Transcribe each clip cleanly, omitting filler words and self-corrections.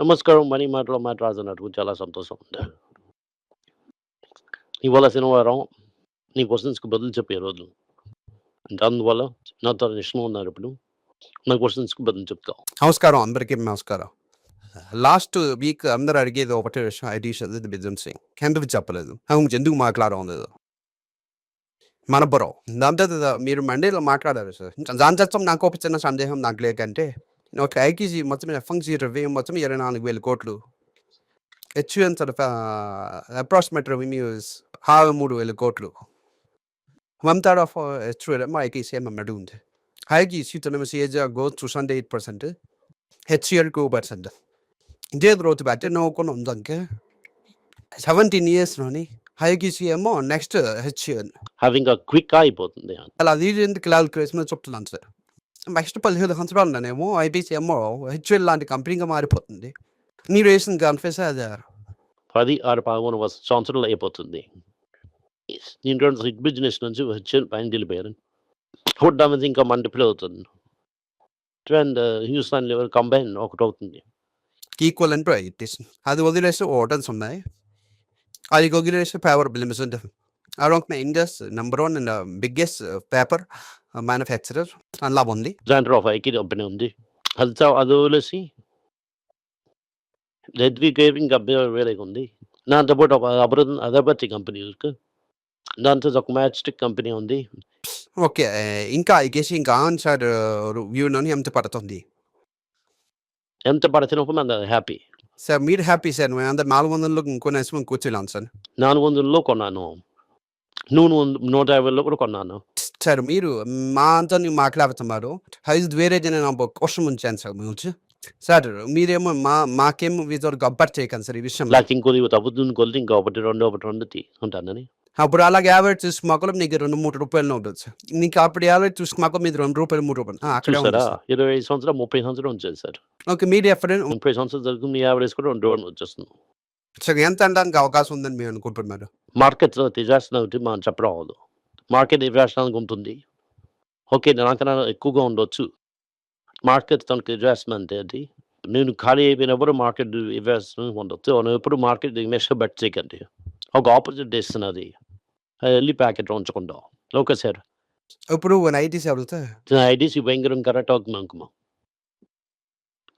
నమస్కారం. మనీ మాటలో మాట్లాడుతున్నందుకు చాలా సంతోషం ఉంది. ఇవాళ శనివారం నీ క్వెషన్స్‌కి బదులు చెప్పే రోజు. అందువల్ల నాతో ఇష్టం ఉన్నారిప్పుడు. నా క్వెషన్స్‌కి బదులు చెప్తావు. నమస్కారం అందరికీ నమస్కారం. లాస్ట్ వీక్ అందరూ అడిగేది ఒకటే విషయం ఐటీ చదివింది బిజినెస్ ఎందుకు చెప్పలేదు ఎందుకు మాట్లాడడం లేదు మన బుర్ర దాని తర్వాత మీరు మండేలో మాట్లాడారు సార్ దాని తర్వాత నాకు ఒక చిన్న సందేహం నాకు లేకంటే ఒక ఐటీజీ మొత్తం ఎఫ్ఎంసీ రెవెన్యూ మొత్తం 24,000 కోట్లు హెచ్యుఎన్ అప్రాక్సిమేట్ రెవెన్యూస్ 3,000 కోట్లు 1/3 of HUL ITC aduund. ITC autonomous age goes to 8%. HCL 2%. ఇదే గ్రోత్ బ్యాట్ నవ్వుకొని ఉందంకే 17 years లోని ITC ఏమో next HCL having a quick అయిపోతుంది. అలా అది ఎందుకు క్యాలిక్యులేషన్ చెప్తున్నాను సార్. నెక్స్ట్ 15 సంవత్సరాలనేమో ITC ఏమో HCL లాంటి కంపెనీగా మారిపోతుంది. మీరు వేసిన కన్ఫెస్ అదే 10, 11 సంవత్సరాలు అయిపోతుంది. దీంట్లో బిజినెస్ నుంచి వచ్చి పైన వెళ్ళిపోయారు. ఫుడ్ అనేది ఇంకా మల్టిపుల్ అవుతుంది. అండ్ హ్యూస్టన్ లెవెల్ కంబైన్ ఒకటి అవుతుంది. ఈక్వల్ అంటూ ఐటీసీ అది వదిలేసి ఓటన్స్ ఉన్నాయి. అది వదిలేసి పేపర్ బిలిమ్స్ ఉంటుంది. Around India's number 1 and biggest paper manufacturer అలా ఉంది. దాంట్లో ఆఫ్ ఐకి కంపెనీ ఉంది. అది వదిలేసి రెడ్వి గేమింగ్ కంపెనీ వేరేగా ఉంది. దాంతో పాటు ఒక అగరబత్తి కంపెనీ ఇருக்கு. దాంతో ఒక మ్యాచ్ స్టిక్ కంపెనీ ఉంది. ఓకే. ఇంకా ఐకేసి ఇంకా ఆన్సర్ వ్యూలోని ఎంత పడుతుంది? ఎంత పడుతున్నప్పుడు మన హ్యాపీ. సార్ మీరు హ్యాపీ సార్. అందరు 400లో కొనేసి కూర్చోలేను సార్. 400లో కొన్నాను. నువ్వు 150లో కూడా కొన్నాను. సార్ మీరు మా అంతా మాట్లాడుతున్నారు. అది వేరే నేను క్వశ్చన్ ఉంచాను సార్ గురించి. సార్ మీరేమో మాకేమో వీటితో కంపేర్ చేయకండి సార్ ఈ విషయం. లేకపోతే ఇంకోది తగ్గుతుంది కొలితే ఇంకా ఒకటి రెండు ఉంటానని. అప్పుడు అలాగే యావరేజ్ చూసుకుమాకలో నీకు 2-3 రూపాయలు ఉంటుంది సార్. నీకు అప్పుడు యావరేజ్ చూసుకుమాక మీరు 2 రూపాయలు 3 రూపాయలు అక్కడే ఉంది సార్. 25 సంవత్సరాలు 30 సంవత్సరాలు ఉంచారు సార్. ఓకే. మీరు ఎఫరెన్స్ 30 సంవత్సరాలు జరుగుతుంది. మీ యావరేజ్ కూడా 2 రూపాయలు వచ్చేస్తుంది. సార్ ఎంత అనడానికి అవకాశం ఉందని మీరు అనుకుంటున్నారు? మార్కెట్‌లో తిజార్సిన ఒకటి మనం చెప్పరాదు. మార్కెట్ ఇన్వెస్ట్‌మెంట్ ఉంటుంది. ఓకే. నాకన్నా ఎక్కువగా ఉండొచ్చు. మార్కెట్ తనకి ఇన్వెస్ట్‌మెంట్ అది. నేను ఖాళీ అయిపోయినప్పుడు మార్కెట్ ఇన్వెస్ట్‌మెంట్ ఉండొచ్చు. ఎప్పుడు మార్కెట్ ఇన్వెస్ట్ బెట్ చేయకండి. ఒక ఆపర్చునిటీ ఇస్తున్నది. వెళ్ళి ప్యాకెట్ ఉంచకుండా. Okay sir. ఇప్పుడు ఐటీసీ అడుగుతా ఐటీసీ భయంకరం కరెక్ట్ అవుతుంది అనుకున్నాం.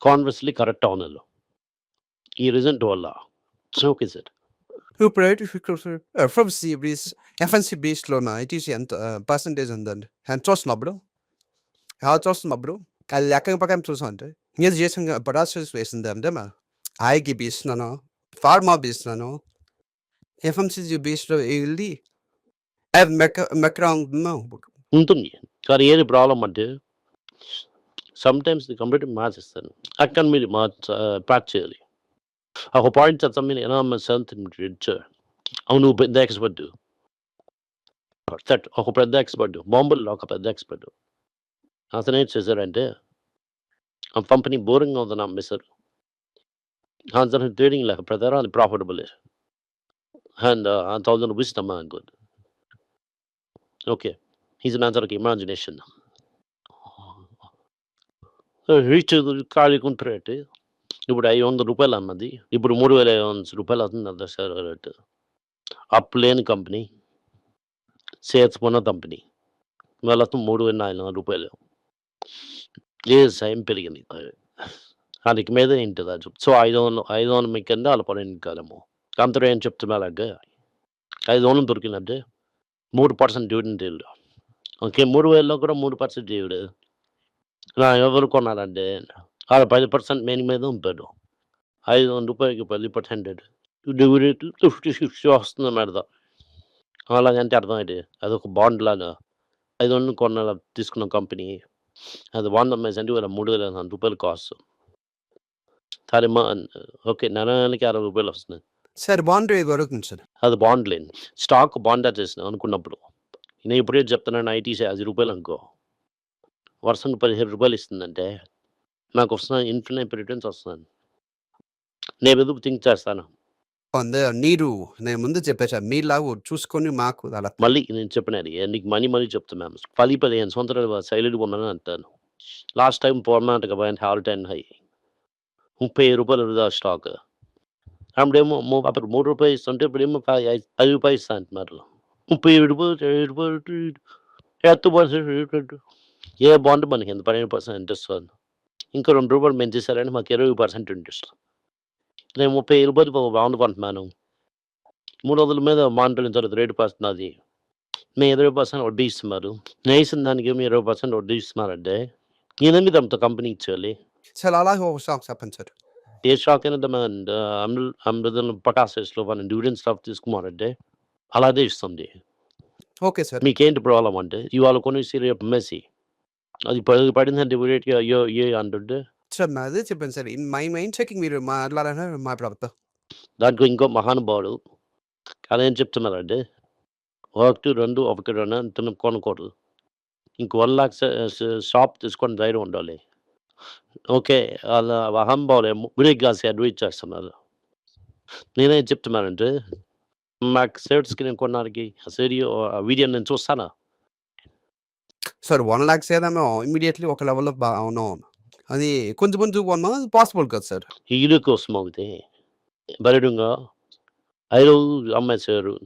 కాన్వర్స్లీ కరెక్ట్ అవునല്ലോ ఈ రిజల్ట్ వల్ల. Okay sir. ఇప్పుడు ఎఫ్ఎన్సీ బేస్లోన ఐటీసీ ఎంత పర్సంటేజ్ ఉందండి? ఎంత చూస్తున్నప్పుడు చూస్తున్నప్పుడు అది లెక్క ప్రకారం చూసామంటే మీరు చేసిన ప్రాసెస్ వేసింది అంటే ఐకి బీస్తున్నాను, ఫార్మా బీస్తున్నాను, ఎఫ్ఎంసీజీ బేస్లో వెళ్ళి ఉంటుంది. కానీ ఏది ప్రాబ్లం అంటే సమ్టైమ్స్ కంప్యూటర్ మార్చేస్తాను. అక్కడ మీరు ప్యాక్ చేయాలి. ఒక పాయింట్ తర్వాత మీరు ఎనామస్ హెల్త్ అవును పెద్ద ఎక్స్పర్ట్. ఒక పెద్ద ఎక్స్పర్ట్ బాంబుల్లో ఒక పెద్ద ఎక్స్పర్ట్. అతను ఏం చేశారంటే ఆ కంపెనీ బోరింగ్గా ఉందని అమ్మేశారు. అతను ట్రేడింగ్ లేక ప్రకారం అది ప్రాఫిటబుల్ అండ్ 1000 రూపీస్ అమ్మాను good. Okay. He's man like imagination. Reach కాలికుంటే ఇప్పుడు 500 రూపాయలు అన్నది ఇప్పుడు 3,500 రూపాయలు అవుతుంది సార్ రేటు. అప్పు లేని కంపెనీ, సేల్స్ ఉన్న కంపెనీ వాళ్ళతో 3,400 రూపాయలు. ఏ టైం పెరిగింది దానికి మీద ఏంటిది అది. సో 500 మీ కింద వాళ్ళ పని కాలము. అందరూ ఏం చెప్తున్నారంటే 500 దొరికిందంటే 3% డివిడెండ్ ఈల్డ్. ఓకే. 3,000లో కూడా 3% డివిడెండ్. ఎవరు కొన్నారంటే ఆడ 10% మెయిన్ మీద ఉంపాడు. 500 రూపాయలకి 10% డివిడెండ్ 50-60 వస్తుంది మేడద. అలాగంటే అర్థమైంది. అదొక బాండ్ లాగా 500 తీసుకున్న కంపెనీ అది బాండ్ అమ్మేసంటే ఇవాళ 3,500 రూపాయలు కాస్ట్. సరే ఓకే. నెలకి 60 రూపాయలు వస్తుంది సార్. బాండ్ వరకు సార్ అది బాండ్ లేని స్టాక్ బాండా చేసిన అనుకున్నప్పుడు. నేను ఇప్పుడే చెప్తున్నాను ఐటీసీ 10 రూపాయలు అనుకో, వర్షంకి 17 రూపాయలు ఇస్తుందంటే నాకు వస్తున్న ఇన్ఫినిట్ రిటర్న్స్ వస్తున్నాను. నేను ఎందుకు థింక్ చేస్తాను. నీరు నేను ముందు చెప్పేసాను మీలాగా చూసుకొని మాకు అలా మళ్ళీ నేను చెప్పినది నీకు మనీ చెప్తున్నాను. 10-15 సంవత్సరాలు సైలెంట్గా ఉన్నాను అంటాను. Last time Karnataka all time high రూ. 30 స్టాక్. అప్పుడేమో అప్పుడు రూ. 3 ఇస్తుంటే ఇప్పుడేమో రూ. 5 ఇస్తా అంటున్నారు. రూ. 30 ఏ బాండ్ మనకి ఎంత 12% ఇంట్రెస్ట్ వస్తుంది. ఇంకా రూ. 2 పెంచేసారంటే మాకు 20% ఇంట్రెస్ట్. నేను రూ. 30 బాండ్ కొంటున్నాను. 300 మీద మానిటరింగ్ తర్వాత రేటు పడుతున్నది. మేము 20% వడ్డీ ఇస్తున్నారు. నేను ఇచ్చిన దానికి మీరు 20% వడ్డీ ఇస్తున్నారంటే నేనే మీద అంత కంపెనీ ఇచ్చేయాలి. సార్ అలాగే ఒక స్టాక్ చెప్పండి సార్. ఏ స్టాక్ అయినా డిమాండ్ అమృతం పటాసెస్లో మన డ్యూరెన్స్ స్టాక్ తీసుకున్నారంటే అలాగే ఇస్తుంది. Okay sir. మీకేంటి ప్రాబ్లం అంటే ఇవాళ కొనేసి రేపు అమ్మేసి అది పడిందంటే ఇమీడియట్‌గా అయ్యో! అంటుంటే సార్ అదే చెప్పాను sir. In my mind checking మీరు మాట్లాడాలని మా ప్రభుత్వం. దాంట్లో ఇంకో మహానుభావుడు అదేం చెప్తున్నారంటే 1, 2 అంత కొనకూడదు. ఇంక 1,00,000 షాప్ తీసుకొని ధైర్యం ఉండాలి. ఓకే. ఆళ్ళ మహానుభావులేమో బ్రేక్ కాసి అడ్వైజ్ చేస్తున్నారు. నేనేం చెప్తున్నానంటే నాకు షేర్స్‌కి నేను కొనడానికి వీడియో నేను చూస్తానా? సార్ 1,00,000 ఏదేమో ఇమ్మీడియేట్‌లీ ఒక లెవెల్‌లో అవును. అది కొంచెం కొంచెం కొన్నా పాసిబుల్ కాదు సార్. ఈడు కోసం అవుతే బరిడుంగా 5 అమ్మేశారు.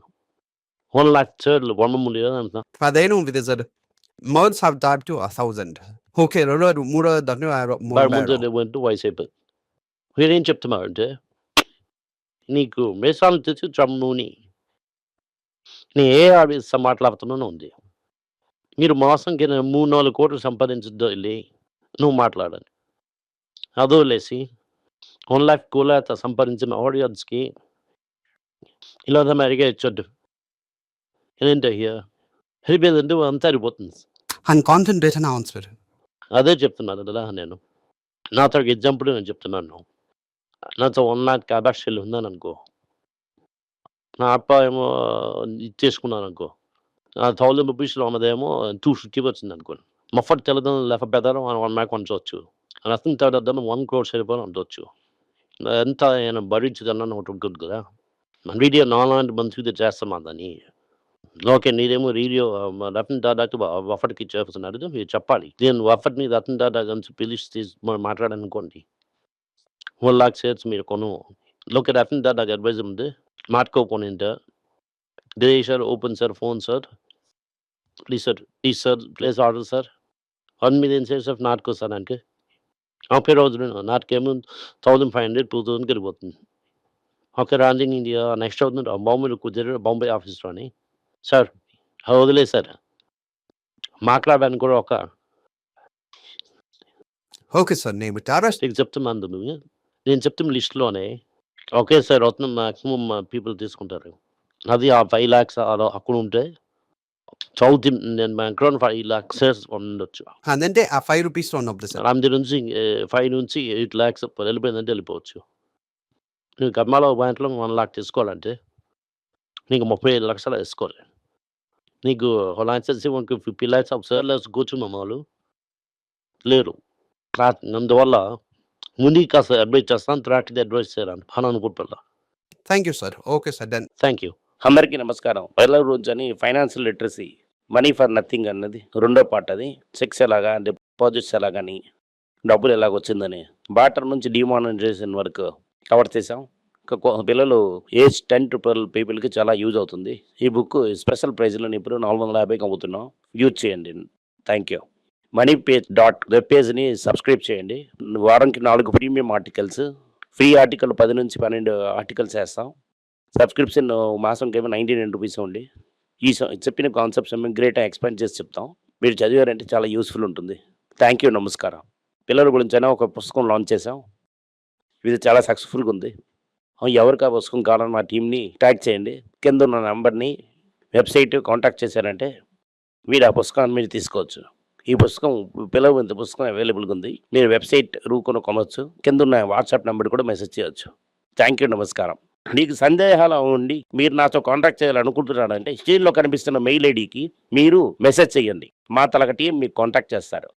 1,00,000 షేర్లు కొనముందు అంటున్నా. అదైనా ఉంది sir. Months have died to 1,000. Okay. మూడో దాంట్లో ముందు వంతు వయసు అయిపోయింది. మీరేం చెప్తున్నారంటే నీకు మీసాలు తెచ్చి చమ్ముని నేను ఏ ఆఫీస్‌తో మాట్లాడుతున్నానో ఉంది. మీరు మాసంకి 3, 4 కోట్లు సంపాదించొద్దులే నువ్వు మాట్లాడాలి. అదొదిలేసి 1,00,000, 2,00,000 సంపాదించిన ఆడియన్స్‌కి ఇలాగ మరిగా ఇచ్చొద్దు. ఏంటయ్యా! అయిపోయిందంటే అంతా అయిపోతుంది. అండ్ కాన్సంట్రేషన్ అవును సార్. అదే చెప్తున్నాను కదా నేను. నాతో ఎగ్జాంపుల్ నేను చెప్తున్నాను. నాతో 1,00,000 కెపాసిటీ ఉందననుకో. నా అప్ప ఏమో ఇచ్చేసుకున్నాననుకో. ఆ 1,000 రూపీస్‌లో ఉన్నదేమో 250 వచ్చిందనుకోండి. మఫట్ తెల్లదనం లెక్క ప్రకారం 1 ల్యాక్ ఉంచవచ్చు. రత్నం తెల్లదనం 1 క్రోర్ సరిపోని ఉండొచ్చు. ఎంత ఆయన భరించగలను ఒకటి ఉంటుంది కదా! మన వీడియో నాలాంటి మనుషులతో చేస్తున్నాం దాన్ని. ఓకే. నీదేమో వీడియో రతన్ టాటాకి వఫట్‌కి ఇచ్చేస్తున్నారు. మీరు చెప్పాలి. నేను వఫట్‌ని రతన్ టాటా కలిసి పిలిచి మాట్లాడాననుకోండి. 1,00,000 షేర్స్ మీరు కొను. ఓకే. రతన్ టాటాకి అడ్వైజ్ ఉంది. మాట్లాడుకోనింటే "Dear sir, open sir, phone sir. Please sir, place order sir. 1 million shares of Natco sir" అంటే ఓకే. రోజున నాటకేమో 1,500, 2,000 వెళ్ళిపోతుంది. ఓకే. రాంజింగ్ ఇండియా నెక్స్ట్ అవుతుంది బాంబేలో కుదిరారు బాంబే ఆఫీస్‌లోని. సార్ వదిలేసారు. మాట్లాడడానికి కూడా ఒక ఓకే సార్. నేను టారెస్ట్ మీకు చెప్తున్నాను నువ్వు. నేను చెప్తున్న లిస్ట్‌లోనే ఓకే సార్ అవుతుంది మాక్సిమం పీపుల్ తీసుకుంటారు. అది ఆ 5 లాక్స్ అక్కడ ఉంటే నేను బ్యాంక్‌లో 5 లాక్స్ షేర్స్ ఉండొచ్చు. అదంటే ఆ 5 రూపీస్‌లో ఉన్నప్పుడు సార్. అందు నుంచి 5 నుంచి 8 లాక్స్ వెళ్ళిపోయిందంటే వెళ్ళిపోవచ్చు. నువ్వు కర్మాలో బ్యాంక్‌లో 1 లాక్ తీసుకోవాలంటే నీకు 35 లక్షలు వేసుకోవాలి. నీకు లైసెన్స్ 50 లాక్స్ ఆఫ్ షేర్స్ కూర్చున్న వాళ్ళు లేరు. అందువల్ల ముందుకి కాస్త అడ్వైజ్ చేస్తాను. తర్వాతది అడ్వైజ్ చేయాలని అని అనుకుంటున్నా. Thank you sir. Okay sir. Done. Thank you. అందరికీ నమస్కారం. पहिला రోజు అని financial literacy money for nothing అన్నది రెండో పార్ట్ అది. చెక్స్ ఎలాగా, డిపాజిట్స్ ఎలాగని, డబ్బులు ఎలాగొచ్చిందని, బార్టర్ నుంచి డిమానిటైజేషన్ వరకు కవర్ చేసాం. పిల్లలు ఏజ్ 10 to 12 పీపుల్‌కి చాలా యూజ్ అవుతుంది. ఈ బుక్ స్పెషల్ ప్రైజ్‌లోని ఇప్పుడు 450కి అమ్ముతున్నాం. యూజ్ చేయండి. Thank you. వెబ్ పేజ్‌ని సబ్స్క్రైబ్ చేయండి. వారానికి 4 ప్రీమియం ఆర్టికల్స్, ఫ్రీ ఆర్టికల్ 10 నుంచి 12 ఆర్టికల్స్ వేస్తాం. సబ్స్క్రిప్షన్ మాసంకేమో 99 రూపీస్ అండి. చెప్పిన కాన్సెప్ట్స్ ఏమో గ్రేట్‌గా ఎక్స్‌ప్లెయిన్ చేసి చెప్తాం. మీరు చదివారంటే చాలా యూస్‌ఫుల్ ఉంటుంది. Thank you. నమస్కారం. పిల్లల గురించైనా ఒక పుస్తకం లాంచ్ చేసాం. ఇది చాలా సక్సెస్‌ఫుల్‌గా ఉంది. ఎవరికి ఆ పుస్తకం కావాలని మా టీమ్‌ని ట్యాగ్ చేయండి. కింద ఉన్న నంబర్‌ని వెబ్‌సైట్ కాంటాక్ట్ చేశారంటే మీరు ఆ పుస్తకాన్ని మీరు తీసుకోవచ్చు. ఈ పుస్తకం పిల్లల పుస్తకం అవైలబుల్‌గా ఉంది. మీరు వెబ్‌సైట్ కొనొచ్చు. కింద ఉన్న వాట్సాప్ నంబర్ కూడా మెసేజ్ చేయొచ్చు. Thank you. నమస్కారం. మీకు సందేహాలు ఉండి మీరు నాతో కాంటాక్ట్ చేయాలనుకుంటున్నారంటే స్క్రీన్‌లో కనిపిస్తున్న మెయిల్ ఐడీకి మీరు మెసేజ్ చేయండి. మా టీం మీకు కాంటాక్ట్ చేస్తారు.